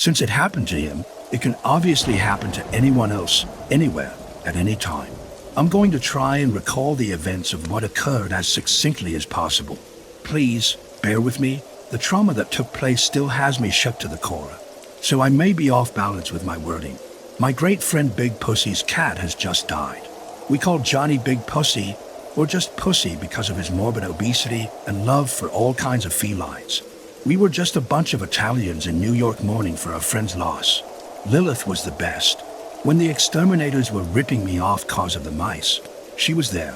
Since it happened to him, it can obviously happen to anyone else, anywhere, at any time. I'm going to try and recall the events of what occurred as succinctly as possible. Please, bear with me. The trauma that took place still has me shook to the core, so I may be off balance with my wording. My great friend Big Pussy's cat has just died. We called Johnny Big Pussy, or just Pussy, because of his morbid obesity and love for all kinds of felines. We were just a bunch of Italians in New York mourning for our friend's loss. Lilith was the best. When the exterminators were ripping me off cause of the mice, she was there.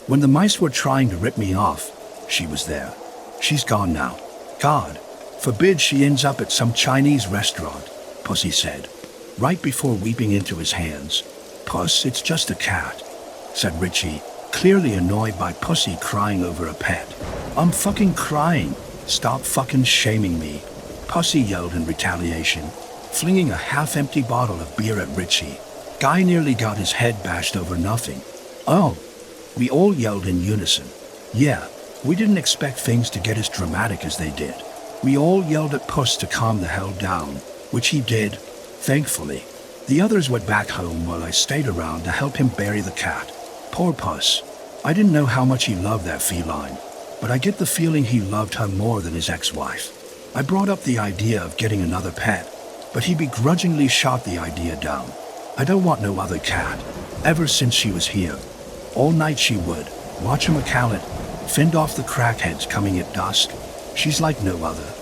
When the mice were trying to rip me off, she was there. She's gone now. God forbid she ends up at some Chinese restaurant, Pussy said, right before weeping into his hands. Puss, it's just a cat, said Richie, clearly annoyed by Pussy crying over a pet. I'm fucking crying. Stop fucking shaming me, Pussy yelled in retaliation, flinging a half-empty bottle of beer at Richie. Guy nearly got his head bashed over nothing. Oh, we all yelled in unison. Yeah, we didn't expect things to get as dramatic as they did. We all yelled at Puss to calm the hell down, which he did, thankfully. The others went back home while I stayed around to help him bury the cat. Poor Puss. I didn't know how much he loved that feline, but I get the feeling he loved her more than his ex-wife. I brought up the idea of getting another pet, but he begrudgingly shot the idea down. I don't want no other cat. Ever since she was here, all night she would watch him a callet, fend off the crackheads coming at dusk. She's like no other.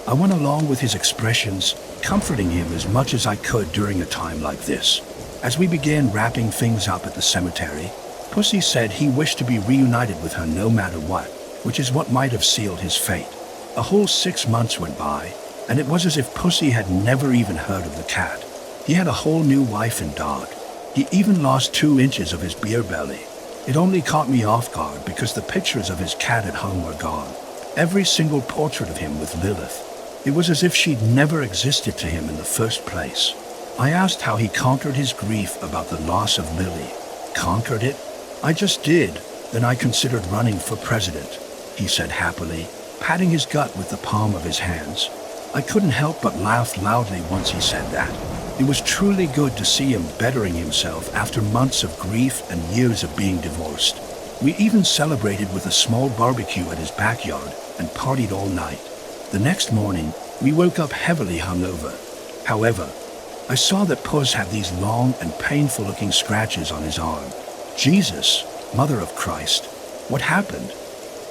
I went along with his expressions, comforting him as much as I could during a time like this. As we began wrapping things up at the cemetery, Pussy said he wished to be reunited with her no matter what, which is what might have sealed his fate. A whole 6 months went by, and it was as if Pussy had never even heard of the cat. He had a whole new wife and dog. He even lost 2 inches of his beer belly. It only caught me off guard because the pictures of his cat at home were gone. Every single portrait of him with Lilith. It was as if she'd never existed to him in the first place. I asked how he conquered his grief about the loss of Lily. Conquered it? I just did. Then I considered running for president, he said happily, patting his gut with the palm of his hands. I couldn't help but laugh loudly once he said that. It was truly good to see him bettering himself after months of grief and years of being divorced. We even celebrated with a small barbecue at his backyard and partied all night. The next morning, we woke up heavily hungover. However, I saw that Puss had these long and painful-looking scratches on his arm. Jesus, Mother of Christ, what happened?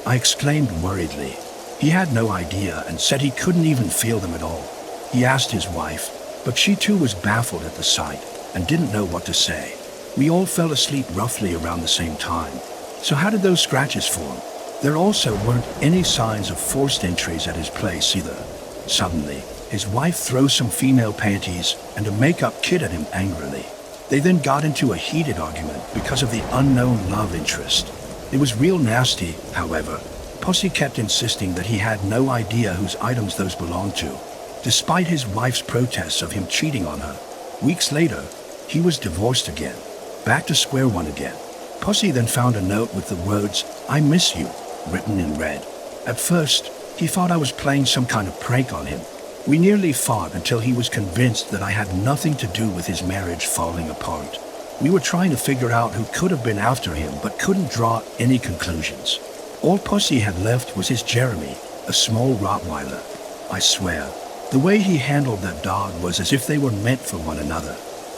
I exclaimed worriedly. He had no idea and said he couldn't even feel them at all. He asked his wife, but she too was baffled at the sight and didn't know what to say. We all fell asleep roughly around the same time. So how did those scratches form? There also weren't any signs of forced entries at his place either. Suddenly, his wife throws some female panties and a makeup kit at him angrily. They then got into a heated argument because of the unknown love interest. It was real nasty, however. Pussy kept insisting that he had no idea whose items those belonged to, despite his wife's protests of him cheating on her. Weeks later, he was divorced again, back to square one again. Pussy then found a note with the words, "I miss you," written in red. At first, he thought I was playing some kind of prank on him. We nearly fought until he was convinced that I had nothing to do with his marriage falling apart. We were trying to figure out who could have been after him but couldn't draw any conclusions. All Pussy had left was his Jeremy, a small Rottweiler. I swear, the way he handled that dog was as if they were meant for one another.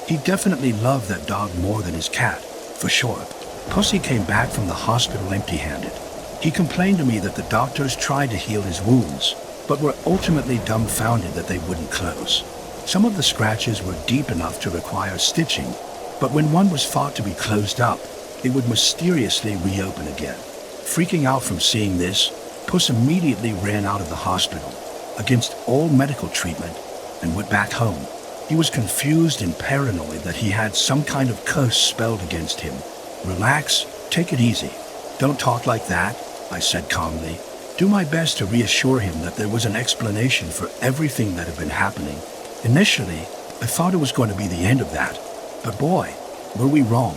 He definitely loved that dog more than his cat, for sure. Pussy came back from the hospital empty-handed. He complained to me that the doctors tried to heal his wounds, but were ultimately dumbfounded that they wouldn't close. Some of the scratches were deep enough to require stitching, but when one was thought to be closed up, it would mysteriously reopen again. Freaking out from seeing this, Puss immediately ran out of the hospital, against all medical treatment, and went back home. He was confused and paranoid that he had some kind of curse spelled against him. Relax, take it easy. Don't talk like that, I said calmly. Do my best to reassure him that there was an explanation for everything that had been happening. Initially, I thought it was going to be the end of that. But boy, were we wrong.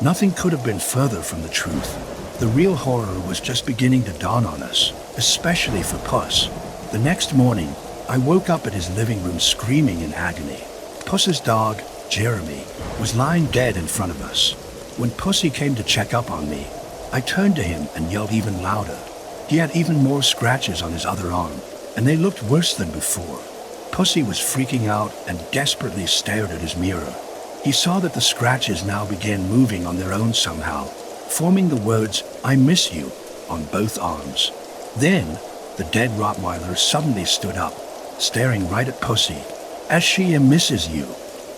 Nothing could have been further from the truth. The real horror was just beginning to dawn on us, especially for Puss. The next morning, I woke up at his living room screaming in agony. Puss's dog, Jeremy, was lying dead in front of us. When Pussy came to check up on me, I turned to him and yelled even louder. He had even more scratches on his other arm, and they looked worse than before. Pussy was freaking out and desperately stared at his mirror. He saw that the scratches now began moving on their own somehow, forming the words, "I miss you," on both arms. Then, the dead Rottweiler suddenly stood up, staring right at Pussy. "As she misses you,"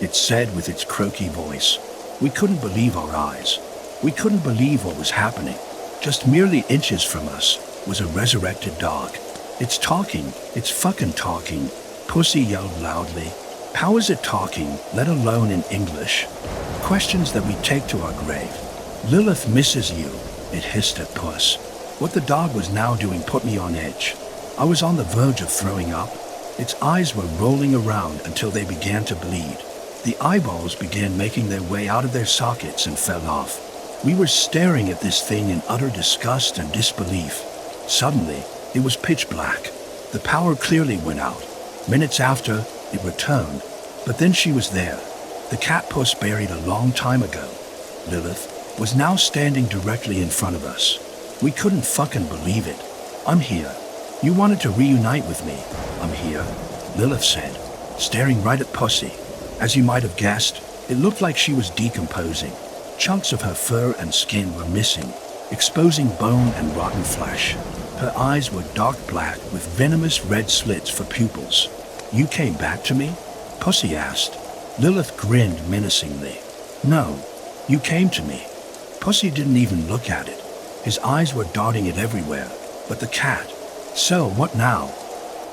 it said with its croaky voice. We couldn't believe our eyes. We couldn't believe what was happening. Just merely inches from us was a resurrected dog. "It's talking. It's fucking talking," Pussy yelled loudly. "How is it talking, let alone in English? Questions that we take to our grave." "Lilith misses you," it hissed at Puss. What the dog was now doing put me on edge. I was on the verge of throwing up. Its eyes were rolling around until they began to bleed. The eyeballs began making their way out of their sockets and fell off. We were staring at this thing in utter disgust and disbelief. Suddenly, it was pitch black. The power clearly went out. Minutes after, it returned, but then she was there. The cat Puss buried a long time ago, Lilith, was now standing directly in front of us. We couldn't fucking believe it. "I'm here. You wanted to reunite with me. I'm here," Lilith said, staring right at Pussy. As you might have guessed, it looked like she was decomposing. Chunks of her fur and skin were missing, exposing bone and rotten flesh. Her eyes were dark black with venomous red slits for pupils. "You came back to me?" Pussy asked. Lilith grinned menacingly. "No, you came to me." Pussy didn't even look at it. His eyes were darting it everywhere, but the cat. "So, what now?"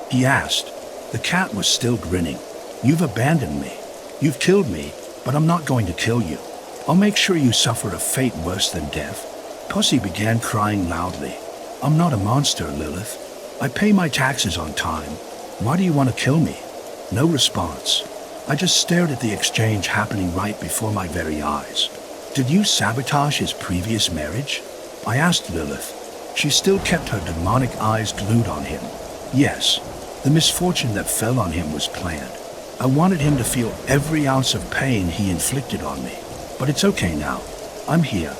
he asked. The cat was still grinning. "You've abandoned me. You've killed me, but I'm not going to kill you. I'll make sure you suffer a fate worse than death." Pussy began crying loudly. "I'm not a monster, Lilith. I pay my taxes on time. Why do you want to kill me?" No response. I just stared at the exchange happening right before my very eyes. "Did you sabotage his previous marriage?" I asked Lilith. She still kept her demonic eyes glued on him. "Yes, the misfortune that fell on him was planned. I wanted him to feel every ounce of pain he inflicted on me. But it's okay now. I'm here."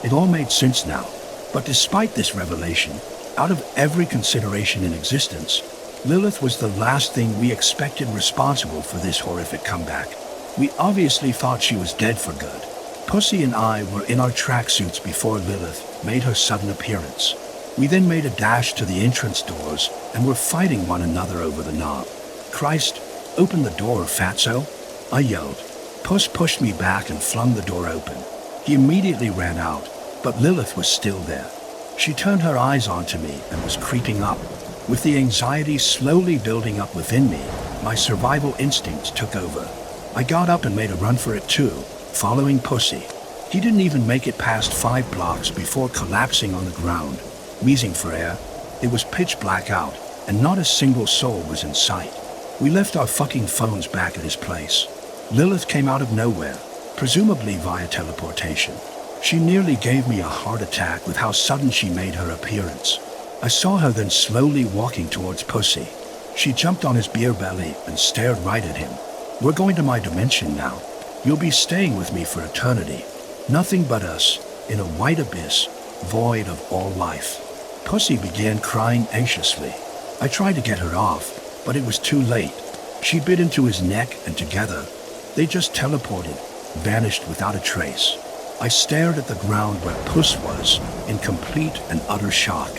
It all made sense now. But despite this revelation, out of every consideration in existence, Lilith was the last thing we expected responsible for this horrific comeback. We obviously thought she was dead for good. Pussy and I were in our tracksuits before Lilith made her sudden appearance. We then made a dash to the entrance doors and were fighting one another over the knob. "Christ, open the door, fatso!" I yelled. Puss pushed me back and flung the door open. He immediately ran out, but Lilith was still there. She turned her eyes onto me and was creeping up. With the anxiety slowly building up within me, my survival instincts took over. I got up and made a run for it too, following Pussy. He didn't even make it past 5 blocks before collapsing on the ground, wheezing for air. It was pitch black out, and not a single soul was in sight. We left our fucking phones back at his place. Lilith came out of nowhere, presumably via teleportation. She nearly gave me a heart attack with how sudden she made her appearance. I saw her then slowly walking towards Pussy. She jumped on his beer belly and stared right at him. "We're going to my dimension now. You'll be staying with me for eternity. Nothing but us, in a white abyss, void of all life." Pussy began crying anxiously. I tried to get her off, but it was too late. She bit into his neck and together, they just teleported, vanished without a trace. I stared at the ground where Puss was, in complete and utter shock.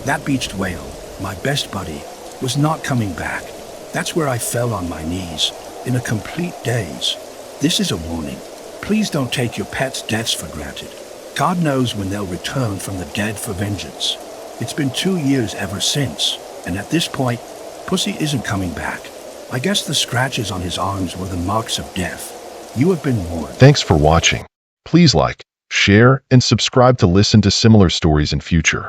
That beached whale, my best buddy, was not coming back. That's where I fell on my knees, in a complete daze. This is a warning. Please don't take your pet's deaths for granted. God knows when they'll return from the dead for vengeance. It's been 2 years ever since, and at this point, Pussy isn't coming back. I guess the scratches on his arms were the marks of death. You have been warned. Thanks for watching. Please like, share, and subscribe to listen to similar stories in future.